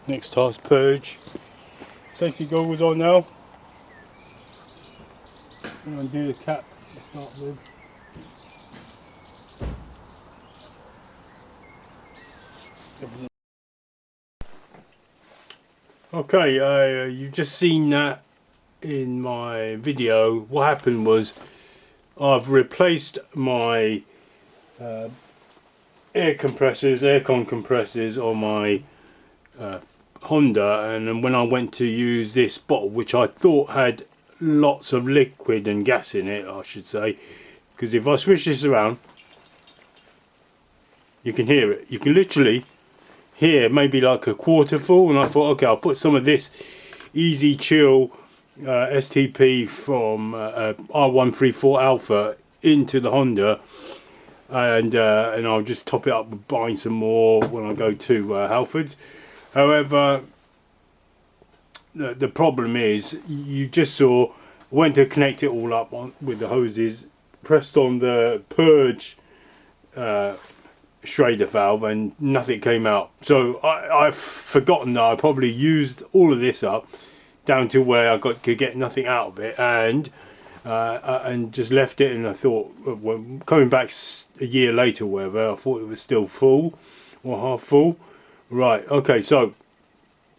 Next task, purge. Safety goggles on now. I'm going to do the cap to start with. Okay, you've just seen that in my video. What happened was I've replaced my aircon compressors on my Honda, and then when I went to use this bottle, which I thought had lots of liquid and gas in it, I should say, because if I switch this around, you can hear it. You can literally hear maybe like a quarter full, and I thought, okay, I'll put some of this Easy Chill STP from R134 Alpha into the Honda, and I'll just top it up with buying some more when I go to Halford. However, the problem is, you just saw, went to connect it all up with the hoses, pressed on the purge Schrader valve, and nothing came out. So I've forgotten that I probably used all of this up down to where I could get nothing out of it, and just left it. And I thought, well, coming back a year later, or whatever, I thought it was still full or half full. Right, okay, so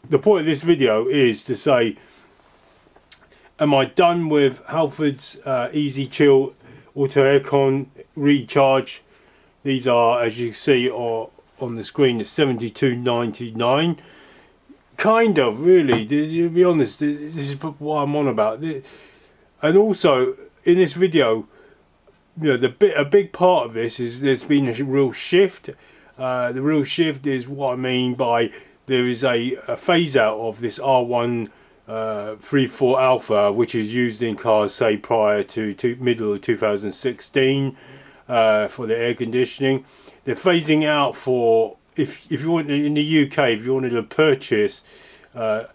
the point of this video is to say, am I done with Halford's Easy Chill Auto Aircon Recharge? These are, as you can see on the screen, the $72.99. Kind of, really, to be honest, this is what I'm on about. And also, in this video, you know, a big part of this is there's been a real shift. The real shift is what I mean by there is a phase out of this R134 Alpha, which is used in cars, say, prior to middle of 2016 for the air conditioning. They're phasing out for, if you want, in the UK, if you wanted to purchase a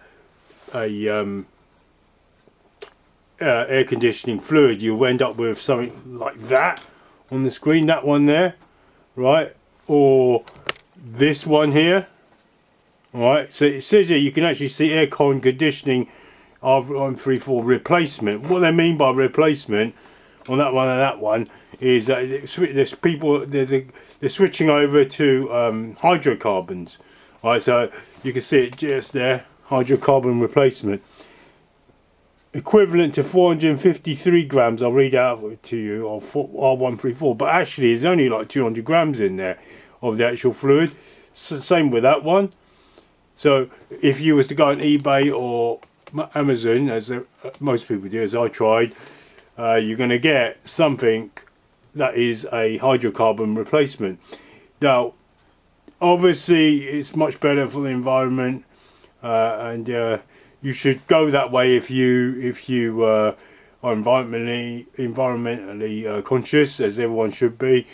air conditioning fluid, you'll end up with something like that on the screen, that one there, right? Or this one here. Alright, so it says here you can actually see aircon conditioning R134 replacement. What they mean by replacement on that one and that one is that there's people, they're switching over to hydrocarbons. Alright, so you can see it just there, hydrocarbon replacement. Equivalent to 453 grams, I'll read out to you, of R134, but actually there's only like 200 grams in there of the actual fluid. So same with that one. So if you was to go on eBay or Amazon, as most people do, as I tried, you're going to get something that is a hydrocarbon replacement. Now, obviously, it's much better for the environment, and you should go that way if you are environmentally conscious, as everyone should be.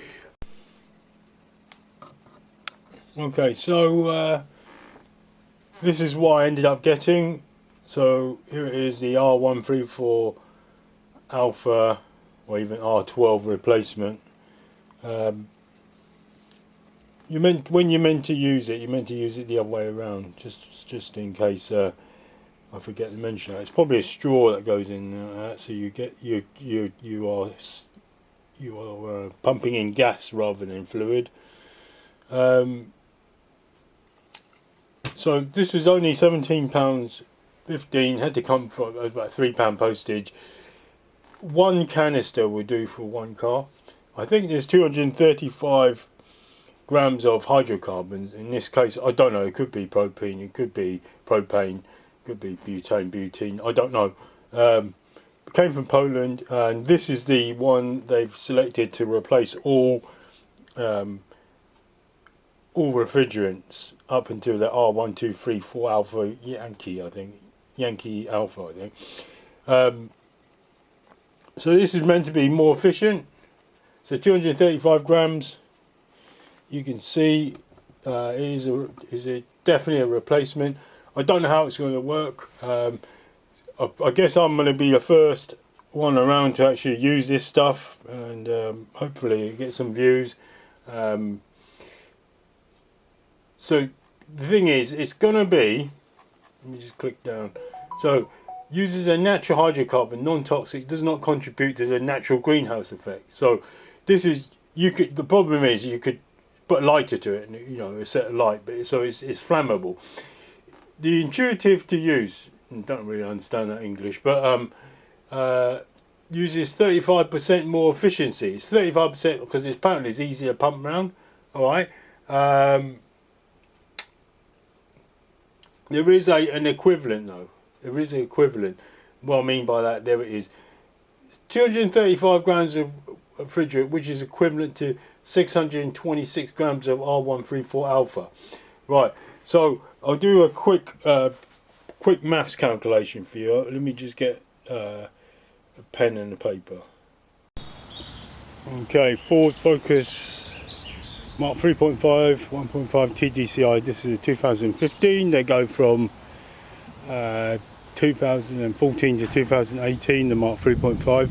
Okay, so this is what I ended up getting. So here it is, the R134 Alpha, or even R12 replacement. When you're meant to use it, you're meant to use it the other way around, just in case I forget to mention that. It's probably a straw that goes in that, so you get you are pumping in gas rather than fluid. So this was only £17.15, had to come from about £3 postage. One canister will do for one car. I think there's 235 grams of hydrocarbons. In this case, I don't know, it could be propene, it could be propane, it could be butane, I don't know. It came from Poland, and this is the one they've selected to replace all refrigerants up until the R1234 Alpha Yankee, I think. Yankee Alpha, I think. So this is meant to be more efficient. So 235 grams. You can see it is definitely a replacement. I don't know how it's going to work. I guess I'm going to be the first one around to actually use this stuff, and hopefully get some views. So the thing is, it's gonna be, let me just click down. So, uses a natural hydrocarbon, non-toxic, does not contribute to the natural greenhouse effect. So, this is, the problem is you could put a lighter to it, and you know, a set of light, but so it's flammable. The intuitive to use, don't really understand that English, but uses 35% more efficiency. It's 35% because apparently it's easier to pump around. Alright. There is an equivalent though. There is an equivalent. What I mean by that, there it is. 235 grams of refrigerant, which is equivalent to 626 grams of R134 alpha. Right. So I'll do a quick maths calculation for you. Let me just get a pen and a paper. Okay, Ford Focus Mark 3.5, 1.5TDCI. This is a 2015. They go from 2014 to 2018, the Mark 3.5.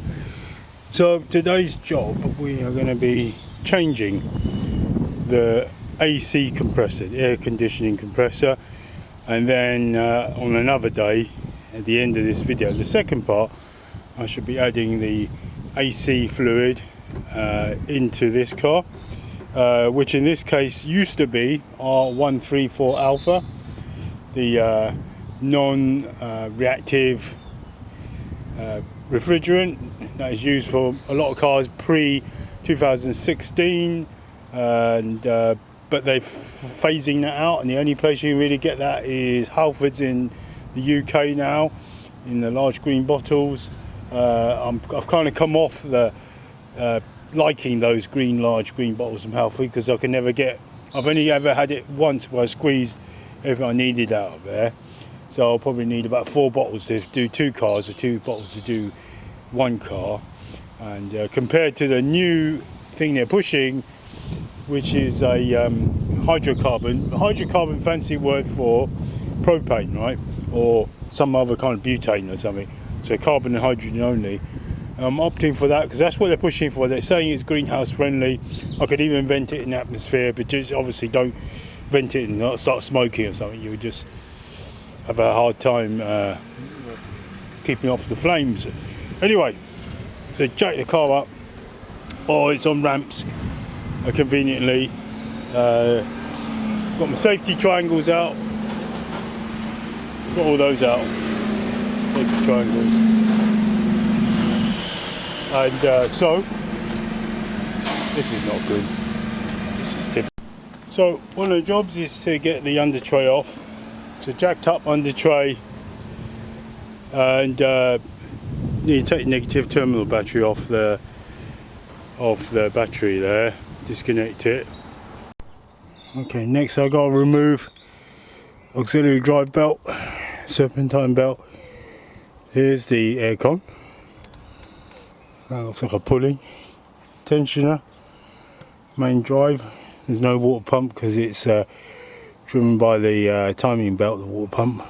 So today's job, we are going to be changing the AC compressor, the air conditioning compressor, and then on another day, at the end of this video, the second part, I should be adding the AC fluid into this car. Which in this case used to be R134 alpha, the non-reactive refrigerant that is used for a lot of cars pre-2016, and but they're phasing that out, and the only place you really get that is Halford's in the UK now, in the large green bottles. I've kind of come off the liking those large green bottles from Halford, because I can never get, I've only ever had it once where I squeezed everything I needed out of there, so I'll probably need about 4 bottles to do 2 cars, or 2 bottles to do 1 car. And compared to the new thing they're pushing, which is a hydrocarbon, fancy word for propane, right, or some other kind of butane or something, so carbon and hydrogen only. I'm opting for that because that's what they're pushing for. They're saying it's greenhouse friendly. I could even vent it in the atmosphere, but just obviously don't vent it and not start smoking or something. You would just have a hard time keeping off the flames. Anyway, so jack the car up. Oh, it's on ramps conveniently. Got my safety triangles out. Got all those out. Safety triangles. And so, this is not good. This is typical. So, one of the jobs is to get the under tray off. So, jacked up under tray, and need to take the negative terminal battery off the battery there. Disconnect it. Okay, next I've got to remove auxiliary drive belt, serpentine belt. Here's the aircon. That looks like a pulley, tensioner, main drive. There's no water pump because it's driven by the timing belt, the water pump.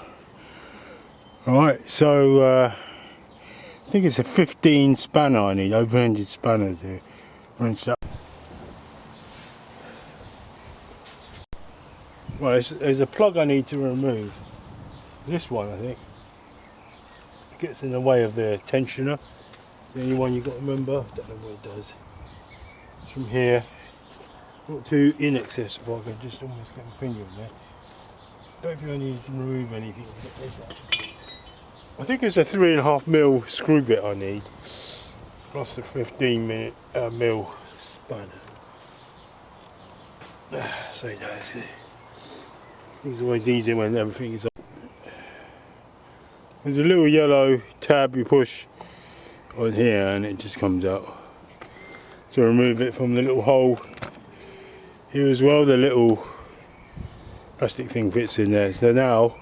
Alright, so I think it's a 15 spanner I need, open-ended spanner to wrench that. Well, there's a plug I need to remove. This one, I think. It gets in the way of the tensioner. The only one you've got to remember, I don't know what it does. It's from here, not too inaccessible, I can just almost get my finger in there. Don't think I need to remove anything. I think it's a 3.5mm screw bit I need, plus the 15mm spanner. So that's it. It's always easier when everything is on. There's a little yellow tab you push on here and it just comes out. So remove it from the little hole here as well. The little plastic thing fits in there. So now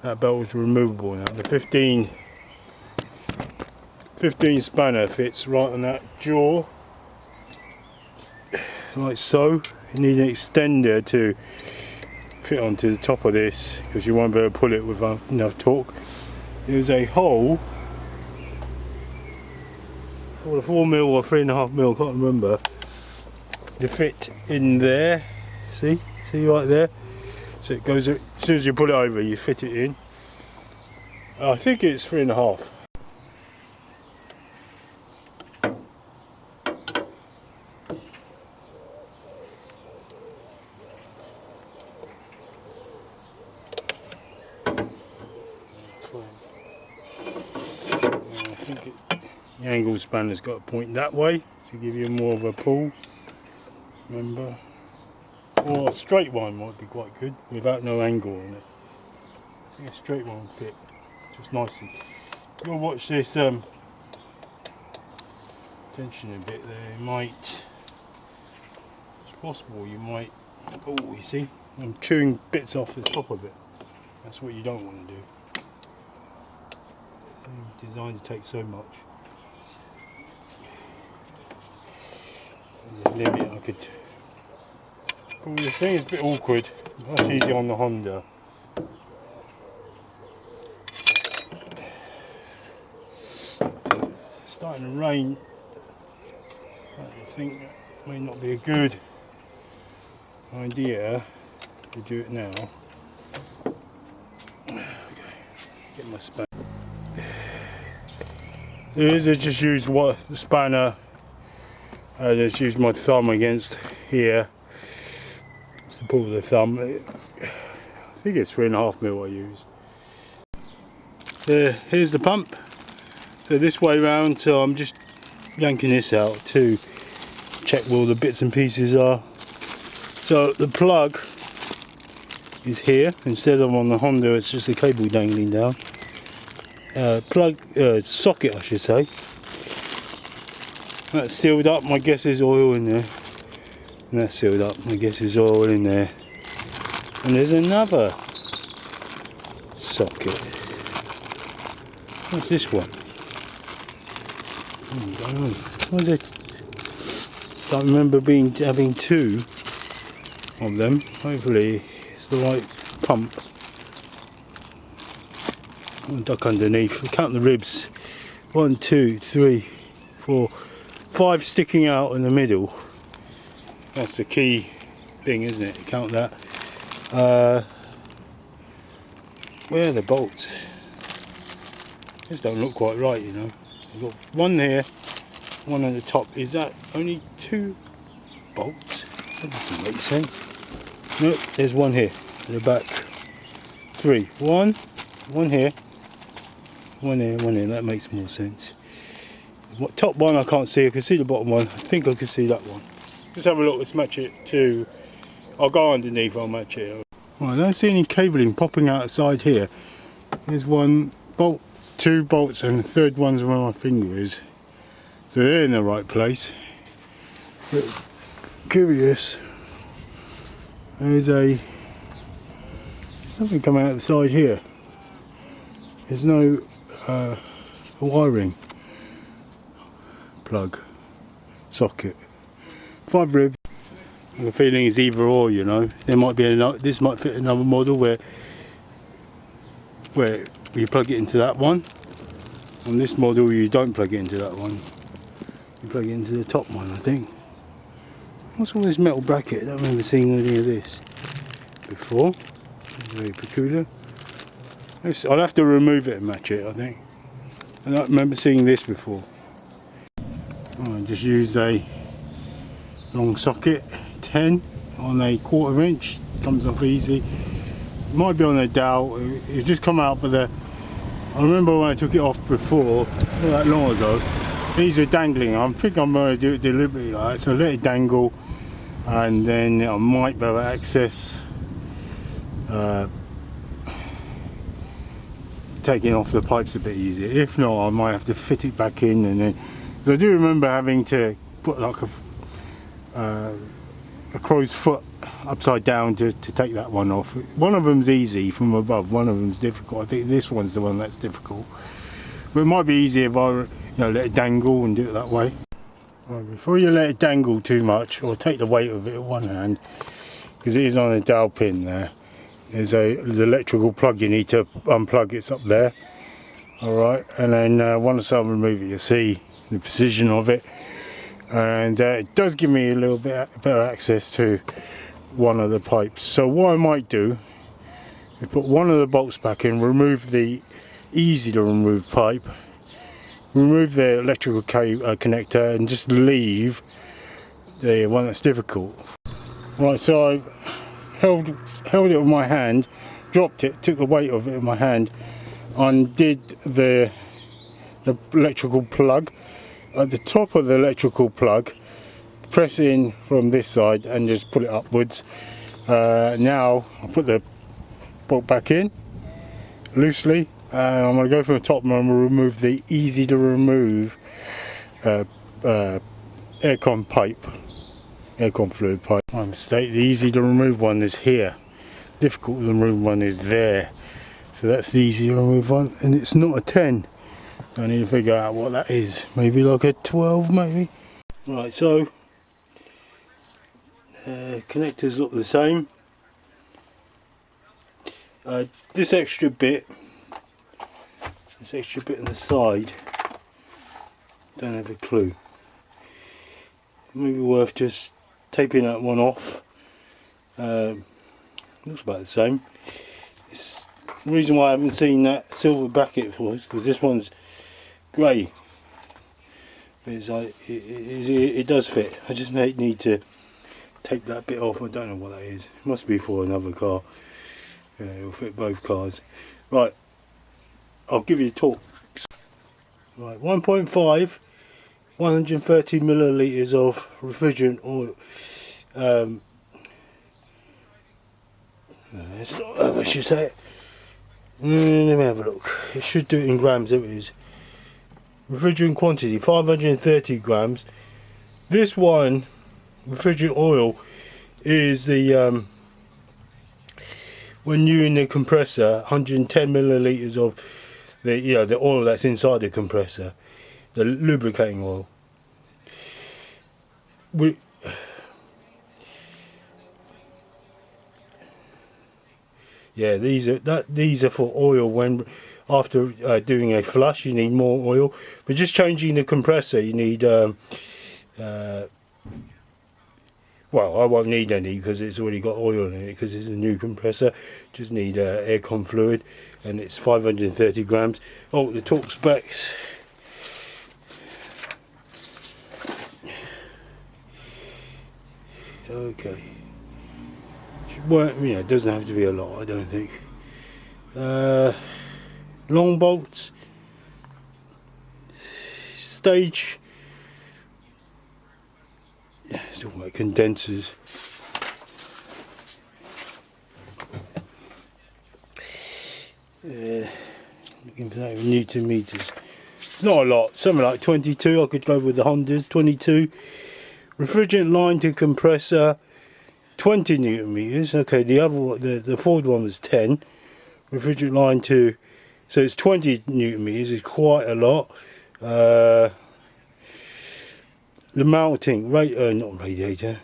that belt is removable now. The 15 spanner fits right on that jaw, like so. You need an extender to fit onto the top of this because you won't be able to pull it with enough torque. There's a hole for the 4mm or 3.5mm, can't remember, to fit in there. See right there. So it goes, as soon as you put it over, you fit it in. I think it's 3.5. The angle spanner's got to point that way to give you more of a pull, remember, or a straight one might be quite good without no angle on it. I think a straight one will fit just nicely. You'll watch this tension a bit there, it might, it's possible you might, oh you see, I'm chewing bits off the top of it, that's what you don't want to do. It's designed to take so much. There's a limit I could. Oh, this thing is a bit awkward. Much easier on the Honda. It's starting to rain. I think that may not be a good idea to do it now. Okay, get my spanner. I just used the spanner. I just used my thumb against here to pull the thumb. I think it's 3.5mm I use. Here's the pump. So this way round, so I'm just yanking this out to check where all the bits and pieces are. So the plug is here. Instead of on the Honda, it's just a cable dangling down. Socket I should say. That's sealed up, my guess is oil in there. And that's sealed up, my guess is oil in there. And there's another socket. What's this one? I don't know. What is it? I remember having two of them. Hopefully it's the right pump. I'll duck underneath. Count the ribs. 1, 2, 3, 4, 5 sticking out in the middle. That's the key thing, isn't it? Count that. Where are the bolts? This don't look quite right, you know. I've got one here, one at the top. Is that only 2 bolts? That doesn't make sense. Nope, there's one here at the back. 3. One here. One here, one here. That makes more sense. Top one I can't see. I can see the bottom one. I think I can see that one. Let's have a look. Let's match it to. I'll go underneath. I'll match it. Right, I don't see any cabling popping outside here. There's one bolt, 2 bolts, and the third one's where my finger is. So they're in the right place. But curious. There's something coming out the side here. There's no wiring plug socket. 5 ribs. The feeling is either or, you know. There might be another. This might fit another model where you plug it into that one. On this model, you don't plug it into that one. You plug it into the top one, I think. What's all this metal bracket? I don't remember seeing any of this before. It's very peculiar. I'll have to remove it and match it, I think. I don't remember seeing this before. I just used a long socket, 10 on a 1/4 inch. Comes off easy. It might be on a dowel. It just come out, but I remember when I took it off before, not that long ago. These are dangling. I think I'm going to do it deliberately like that. So let it dangle, and then I might be able to access taking off the pipes a bit easier. If not, I might have to fit it back in, and then. So I do remember having to put like a crow's foot upside down to take that one off. One of them's easy from above, one of them's difficult. I think this one's the one that's difficult. But it might be easier if I let it dangle and do it that way. Right, before you let it dangle too much, or take the weight of it at one hand, because it is on a dowel pin there, there's the electrical plug you need to unplug. It's up there. Alright, and then once I remove it, you'll see the precision of it, and it does give me a little bit better access to one of the pipes. So what I might do We put one of the bolts back in, remove the easy to remove pipe, remove the electrical connector, and just leave the one that's difficult. Right, so I held it with my hand, dropped it, took the weight of it in my hand, undid the electrical plug. At the top of the electrical plug, press in from this side and just pull it upwards. Now I'll put the bolt back in loosely, and I'm going to go from the top and I'm going to remove the easy to remove aircon fluid pipe. My mistake, the easy to remove one is here, difficult to remove one is there. So that's the easy to remove one, and it's not a 10. So I need to figure out what that is. Maybe like a 12 maybe. Right, so connectors look the same. This extra bit on the side, don't have a clue. Maybe worth just taping that one off. Looks about the same. The reason why I haven't seen that silver bracket for is because this one's grey. It's like it does fit. I just need to take that bit off. I don't know what that is. It must be for another car. Yeah, it'll fit both cars. Right, I'll give you the torque. Right, 1.5, 130 millilitres of refrigerant oil. It's not how I should say it. Let me have a look. It should do it in grams. There it is. Refrigerant quantity 530 grams. This one, refrigerant oil, is the when you're in the compressor, 110 millilitres of the oil that's inside the compressor, the lubricating oil. Yeah, these are for oil. When after doing a flush, you need more oil. But just changing the compressor, you need. Well, I won't need any because it's already got oil in it because it's a new compressor. Just need aircon fluid, and it's 530 grams. Oh, the torque specs. Okay. Well, it doesn't have to be a lot, I don't think. Long bolts, stage, it's all like condensers. Looking for that Newton meters. It's not a lot, something like 22. I could go with the Hondas, 22. Refrigerant line to compressor, 20 Newton meters. Okay, the Ford one was 10. Refrigerant line to, so it's 20 Newton meters. It's quite a lot. The mounting not radiator.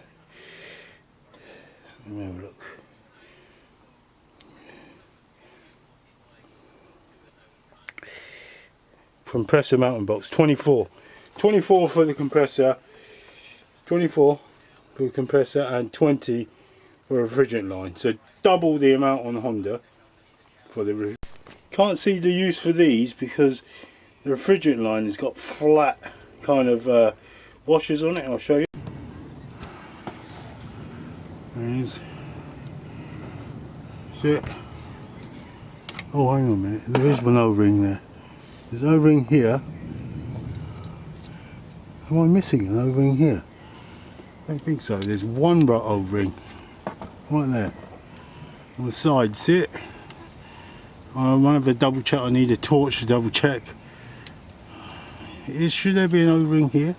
Let me have a look. Compressor mounting box, 24 for the compressor. 24 for the compressor and 20 for a refrigerant line, so double the amount on the Honda for the can't see the use for these because the refrigerant line has got flat kind of washers on it. I'll show you. There it is. See it? Oh, hang on a minute, there is one O-ring there. There's an O-ring here. Am I missing an O-ring here? I don't think so. There's one O-ring right there on the side. See it? I might have a double check. I need a torch to double check. Should there be an O-ring here?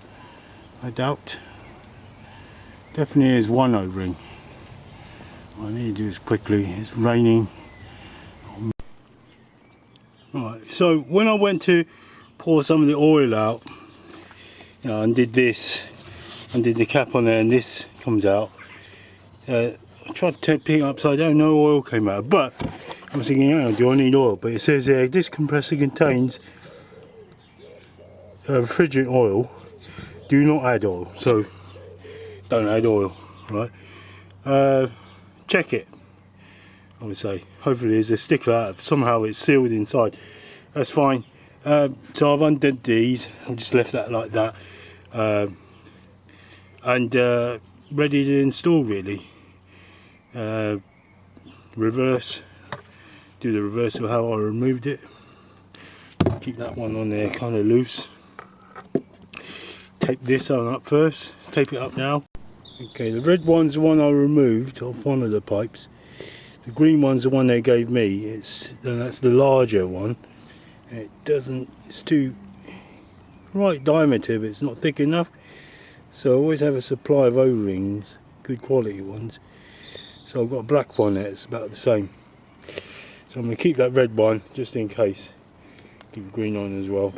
I doubt. Definitely is one O-ring. What I need to do is quickly. It's raining. Right. So when I went to pour some of the oil out, and did this. And did the cap on there, and this comes out. I tried to pick it upside down, no oil came out. But I was thinking, oh, do I need oil? But it says there, this compressor contains refrigerant oil. Do not add oil. So don't add oil, right? Check it. I would say. Hopefully there's a sticker out, somehow it's sealed inside. That's fine. So I've undid these, I've just left that like that, and ready to install really. Reverse, do the reverse of how I removed it. Keep that one on there kind of loose. Tape this on up first, tape it up now. Okay, the red one's the one I removed off one of the pipes. The green one's the one they gave me. That's the larger one. It doesn't, it's too right diameter, but it's not thick enough. So I always have a supply of O-rings, good quality ones. So I've got a black one there, it's about the same. So I'm going to keep that red one just in case. Keep the green on as well.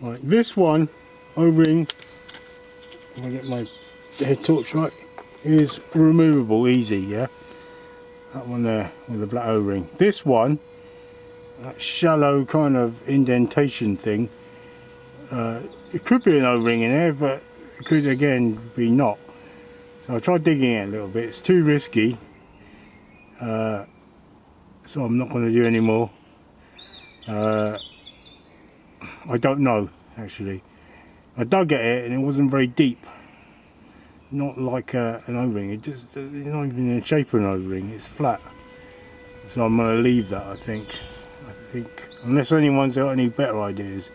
Right, this one, O-ring, if I get my head torch right, is removable, easy, yeah? That one there with the black O-ring. This one, that shallow kind of indentation thing, it could be an O-ring in there, but it could again be not. So I tried digging it a little bit. It's too risky, so I'm not going to do any more. I don't know actually. I dug at it and it wasn't very deep. Not like an O-ring. It's not even in the shape of an O-ring. It's flat. So I'm going to leave that. I think unless anyone's got any better ideas,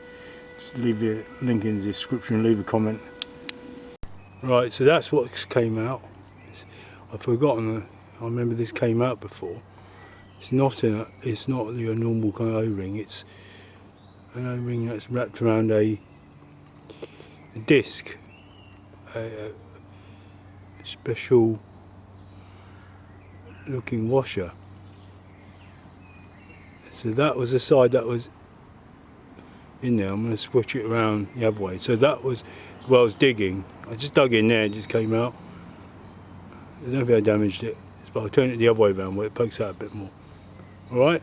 just leave a link in the description. Leave a comment. Right, so that's what came out. I've forgotten. I remember this came out before. It's not your normal kind of O-ring. It's an O-ring that's wrapped around a disc, a special looking washer. So that was the side that was in there. I'm going to switch it around the other way. So that was where I was digging. I just dug in there, it just came out. I don't think I damaged it, but I'll turn it the other way around where it pokes out a bit more. Alright?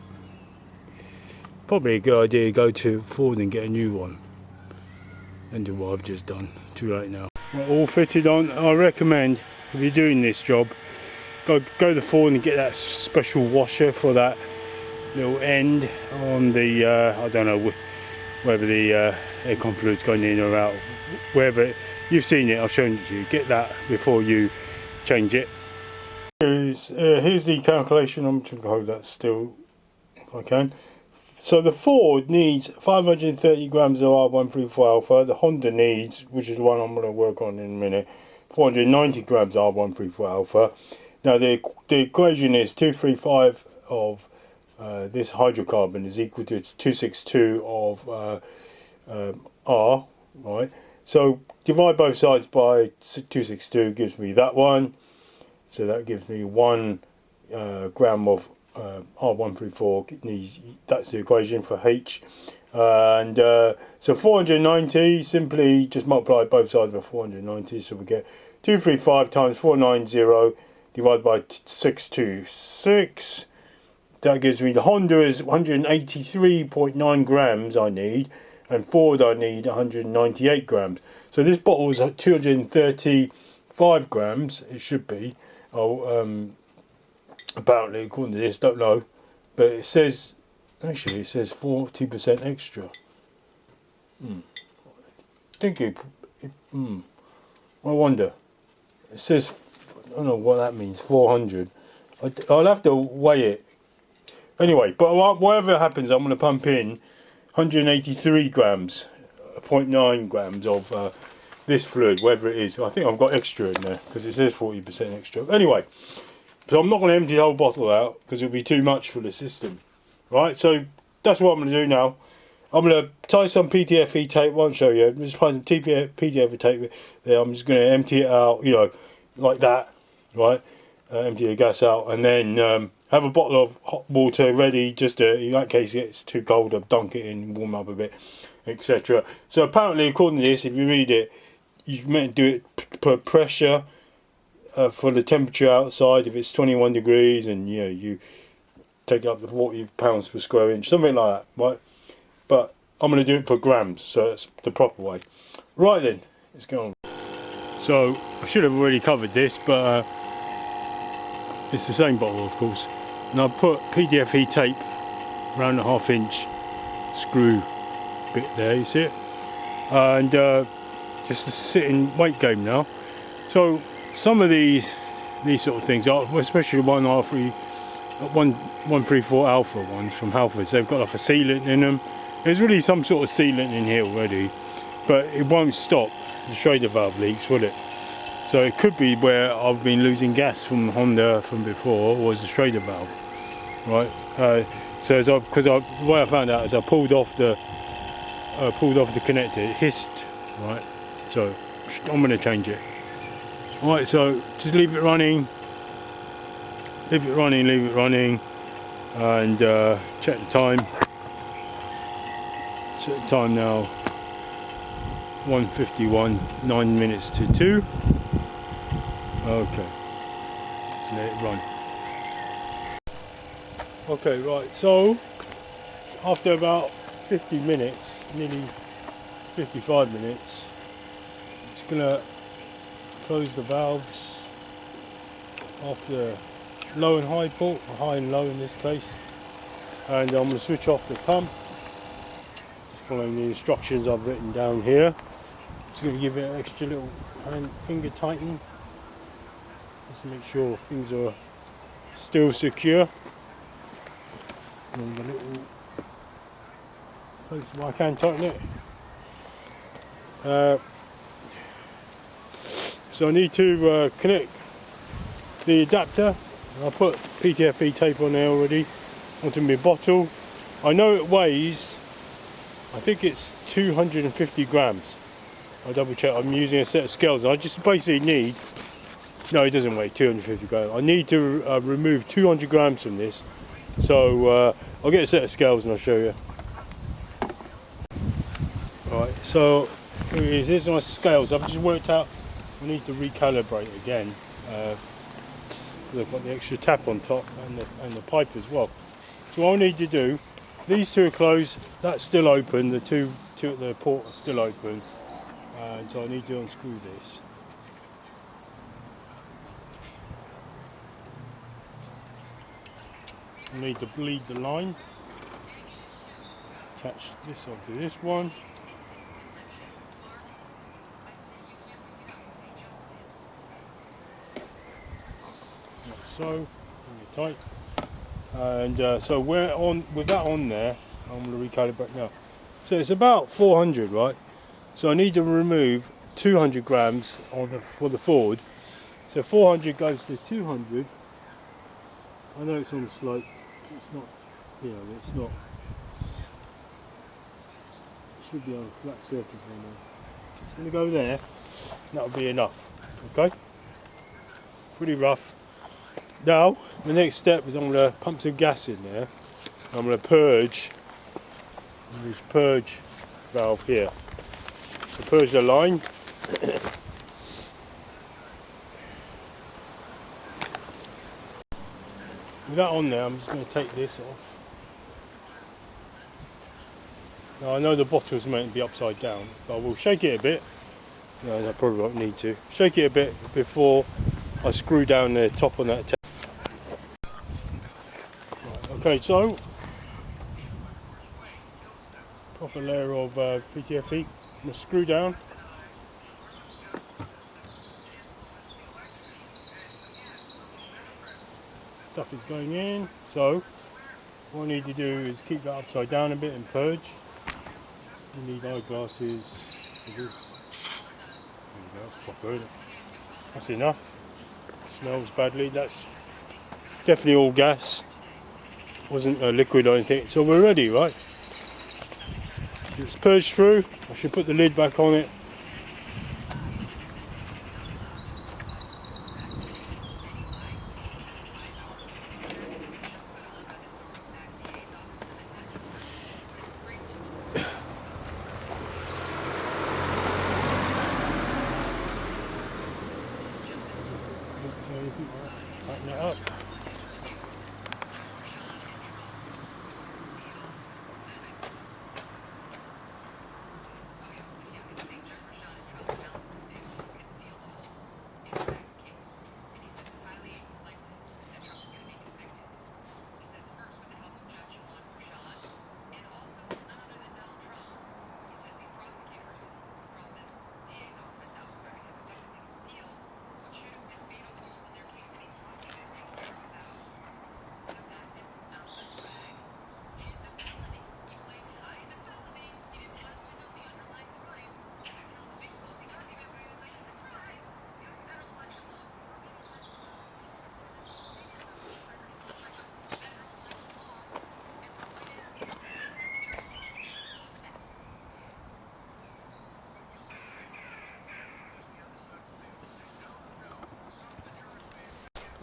Probably a good idea to go to Ford and get a new one and do what I've just done. Too late now. Right, all fitted on. I recommend, if you're doing this job, go to Ford and get that special washer for that little end on the, I don't know whether the aircon fluid's going in or out, wherever. You've seen it, I've shown it to you. Get that before you change it. Here's the calculation. I'm trying to hold that still if I can. So the Ford needs 530 grams of R134 alpha. The Honda needs, which is the one I'm going to work on in a minute, 490 grams of R134 alpha. Now the equation is 235 of this hydrocarbon is equal to 262 of R, right? So divide both sides by 262 gives me that one. So that gives me 1 gram of R134. That's the equation for H. And so 490, simply just multiply both sides by 490. So we get 235 times 490 divided by 626. That gives me, the Honda is 183.9 grams I need, and Ford I need 198 grams. So this bottle is 235 grams, it should be. Apparently, according to this, don't know. But it says, actually it says 40% extra. I think I wonder. It says, I don't know what that means, 400. I'll have to weigh it. Anyway, but whatever happens, I'm going to pump in 183 grams, 0.9 grams of this fluid, whatever it is. I think I've got extra in there because it says 40% extra. Anyway, so I'm not going to empty the whole bottle out because it'll be too much for the system. Right, so that's what I'm going to do now. I'm going to tie some PTFE tape. I won't show you. Just tie some PTFE tape there. I'm just going to empty it out, you know, like that, right? Empty the gas out, and then have a bottle of hot water ready, just to, in that case it gets too cold, I'll dunk it in, warm up a bit, etc. So apparently, according to this, if you read it, you're meant to do it per pressure for the temperature outside. If it's 21 degrees, and you know, you take it up to 40 pounds per square inch, something like that, right? But I'm going to do it per grams, so that's the proper way. Right then, let's go on. So I should have already covered this, but it's the same bottle, of course. and I've put PTFE tape around a 1/2 inch screw bit there, you see it, and just a sitting weight game now. So some of these sort of things, especially 134 alpha ones from Halford, they've got like a sealant in them. There's really some sort of sealant in here already, but it won't stop the Schrader valve leaks, will it? So it could be where I've been losing gas from Honda from before, was the Schrader valve, right? So the way I found out is I pulled off the connector, it hissed, right? So I'm going to change it. Alright, so just leave it running, and check the time. Set the time now, 1:51, 9 minutes to 2. Okay, let's let it run. Okay, right, so after about 50 minutes, nearly 55 minutes, it's gonna close the valves after low and high port, or high and low in this case, and I'm gonna switch off the pump, just following the instructions I've written down here. Just gonna give it an extra little finger tighten, just to make sure things are still secure. And the little place where I can tighten it. So I need to connect the adapter. I put PTFE tape on there already onto my bottle. I know it weighs, I think it's 250 grams. I'll double check. I'm using a set of scales. I just basically need, no, it doesn't weigh 250 grams. I need to remove 200 grams from this. So I'll get a set of scales and I'll show you. Alright, so here it is. Here's my scales. I've just worked out I need to recalibrate again. I've got the extra tap on top and the pipe as well. So what I need to do, these two are closed, that's still open, the two at the port are still open, so I need to unscrew this. I need to bleed the line, attach this onto this one. Like so, bring it tight. And so we're on with that on there. I'm going to recalibrate now. So it's about 400, right? So I need to remove 200 grams for the Ford. So 400 goes to 200. I know it's on the slope. It's not, it's not. It should be on a flat surface right now. It's going to go there. That'll be enough. Okay. Pretty rough. Now, the next step is I'm going to pump some gas in there. I'm going to purge this purge valve here. So purge the line. With that on there, I'm just going to take this off. Now I know the bottle's meant to be upside down, but I will shake it a bit. No, I probably won't need to. Shake it a bit before I screw down the top on that. Okay, so proper layer of PTFE. I'm going to screw down. Stuff is going in. So what I need to do is keep that upside down a bit and purge. You need eyeglasses for this. There you go, that's proper, isn't it? That's enough. Smells badly. That's definitely all gas. Wasn't a liquid or anything. So we're ready, right? It's purged through. I should put the lid back on it. Tighten it up.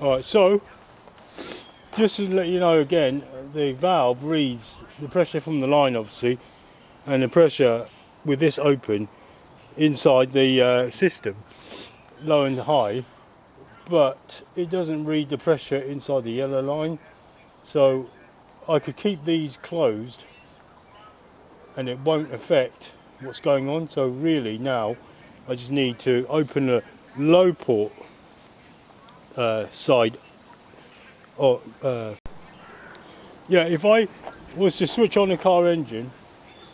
Alright, so just to let you know again, the valve reads the pressure from the line obviously, and the pressure with this open inside the system, low and high, but it doesn't read the pressure inside the yellow line. So I could keep these closed and it won't affect what's going on. So really now I just need to open the low port side, or yeah, if I was to switch on the car engine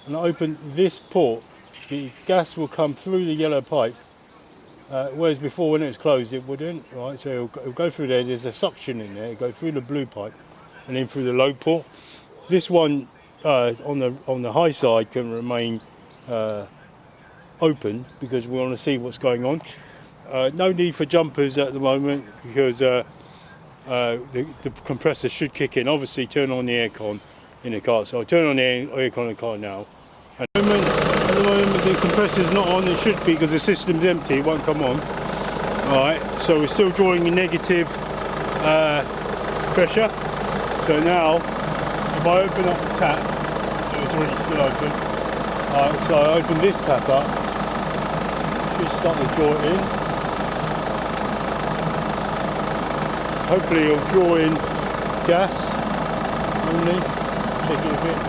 and I open this port, the gas will come through the yellow pipe, whereas before when it was closed it wouldn't, right? So it'll go through there, there's a suction in there, it'll go through the blue pipe and then through the low port. This one on the high side can remain open because we want to see what's going on. No need for jumpers at the moment because the compressor should kick in. Obviously turn on the aircon in the car, so I'll turn on the aircon in the car now. At the moment the compressor's not on, it should be because the system's empty, it won't come on. Alright, so we're still drawing a negative pressure. So now if I open up the tap, it's already still open. Alright, so I open this tap up, should start to draw it in. Hopefully it'll draw in gas only. Check it a bit.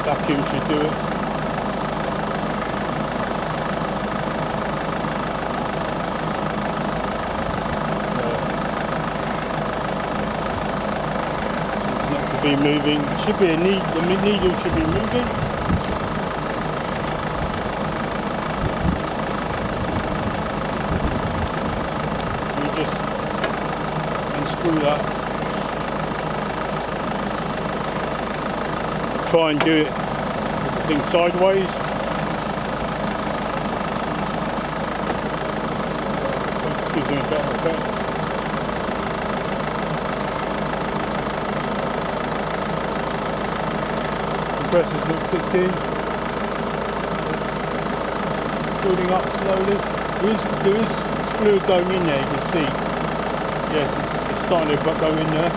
Vacuum should do it. It's not to be moving. It should be a needle. The needle should be moving. Unscrew that. Try and do it with the thing sideways. Gives me a better effect. Compressor's not kicked in. Building up slowly. There is fluid going in there, you can see. Yes, it's starting to go in there.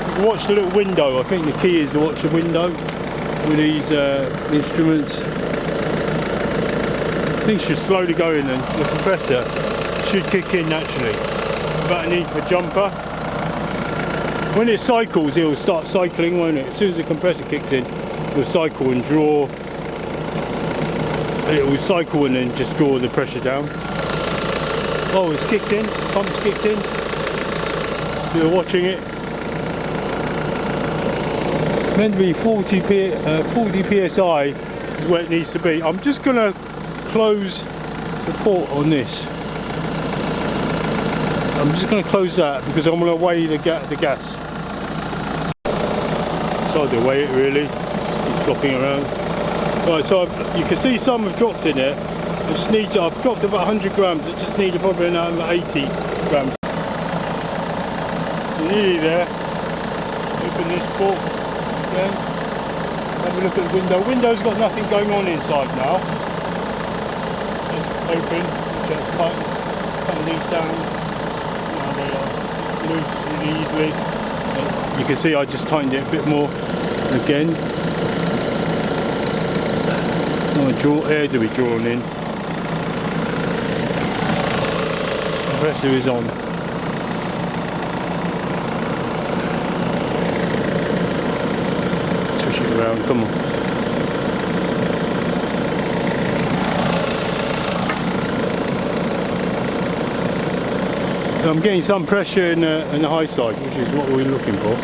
You can watch the little window. I think the key is to watch the window with these instruments. Things should slowly go in and the compressor should kick in naturally without a need for jumper. When it cycles, it will start cycling, won't it? As soon as the compressor kicks in, it will cycle and draw. It will cycle and then just draw the pressure down. Oh, it's kicked in, pump's kicked in. So you're watching it. Meant to be 40 psi is where it needs to be. I'm just going to close the port on this. I'm just going to close that because I'm going to weigh the gas. Decided to weigh it really. Just keep flopping around. Right, so you can see some have dropped in it. I've dropped about 100 grams. I just need probably another 80 grams. So nearly there. Open this port again. Have a look at the window. Window's got nothing going on inside now. Just open. Just tighten these down. Now they are loose really easily. You can see I just tightened it a bit more again. Air to be drawn in. Compressor is on. Switch it around, come on. So I'm getting some pressure in the high side, which is what we're looking for.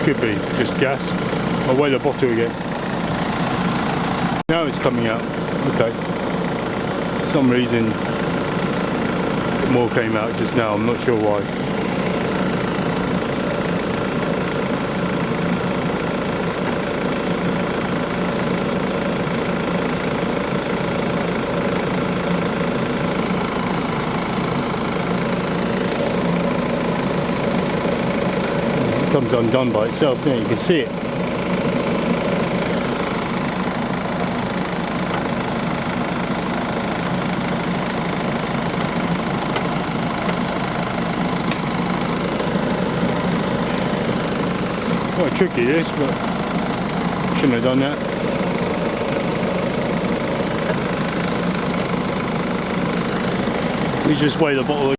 Could be just gas. I'll weigh the bottle again. Now it's coming out. Okay. For some reason more came out just now. I'm not sure why. comes undone by itself. There, you can see it. Quite tricky this, but shouldn't have done that. We just weigh the bottle.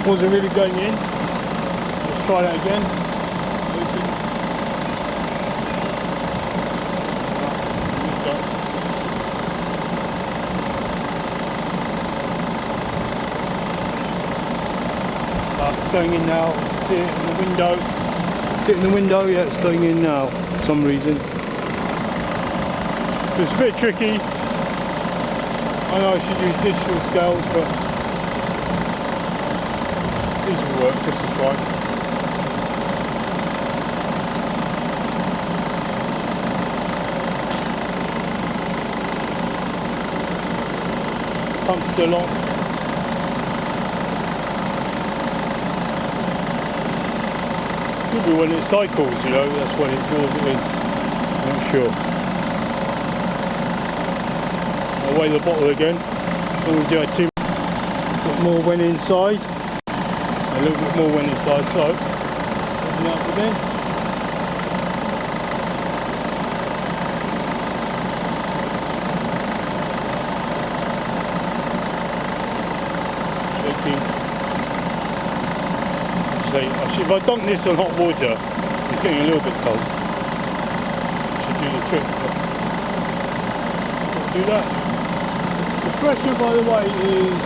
Wasn't really going in. Let's try that again. It's going in now. See it in the window. See it in the window? Yeah, it's going in now for some reason. It's a bit tricky. I know I should use digital scales, but these will work just as fine. Pump's still on. Could be when it cycles, you know, that's when it draws it in. I'm not sure. I'll weigh the bottle again. We'll do it too. A bit more went inside. A little bit more went inside, so open it up again. Shaking. If I dunk this on hot water, it's getting a little bit cold. Should do the trick. Do that. The pressure, by the way, is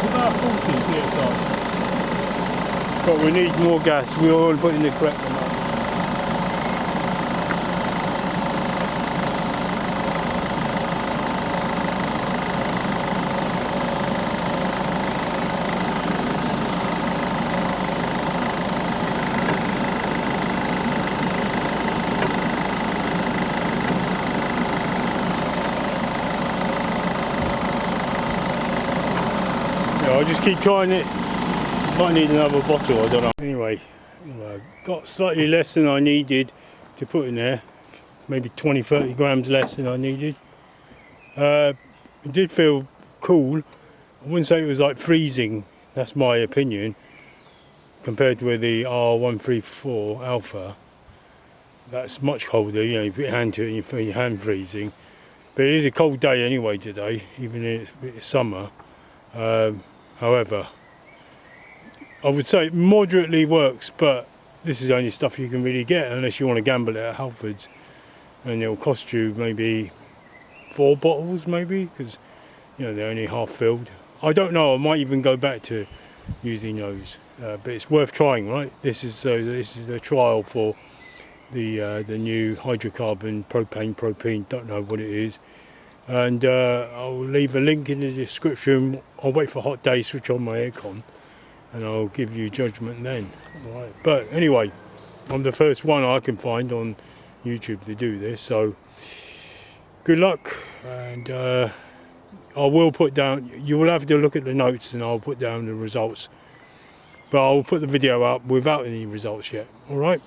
about 40 psi. But we need more gas. We all put in the correct amount. I'll just keep trying it. Might need another bottle, I don't know. Anyway, got slightly less than I needed to put in there. Maybe 20-30 grams less than I needed. It did feel cool. I wouldn't say it was like freezing, that's my opinion, compared with the R134 Alpha. That's much colder, you know, you put your hand to it and you feel your hand freezing. But it is a cold day anyway today, even if it's summer. However, I would say it moderately works, but this is only stuff you can really get unless you want to gamble it at Halford's, and it'll cost you maybe 4 bottles, maybe, because you know they're only half filled. I don't know. I might even go back to using those, but it's worth trying, right? This is a trial for the new HydroCarbon propane. Don't know what it is. And I'll leave a link in the description. I'll wait for hot days, switch on my aircon, and I'll give you judgment then. All right. But anyway, I'm the first one I can find on YouTube to do this, so good luck. And I will put down, you will have to look at the notes and I'll put down the results. But I'll put the video up without any results yet. All right.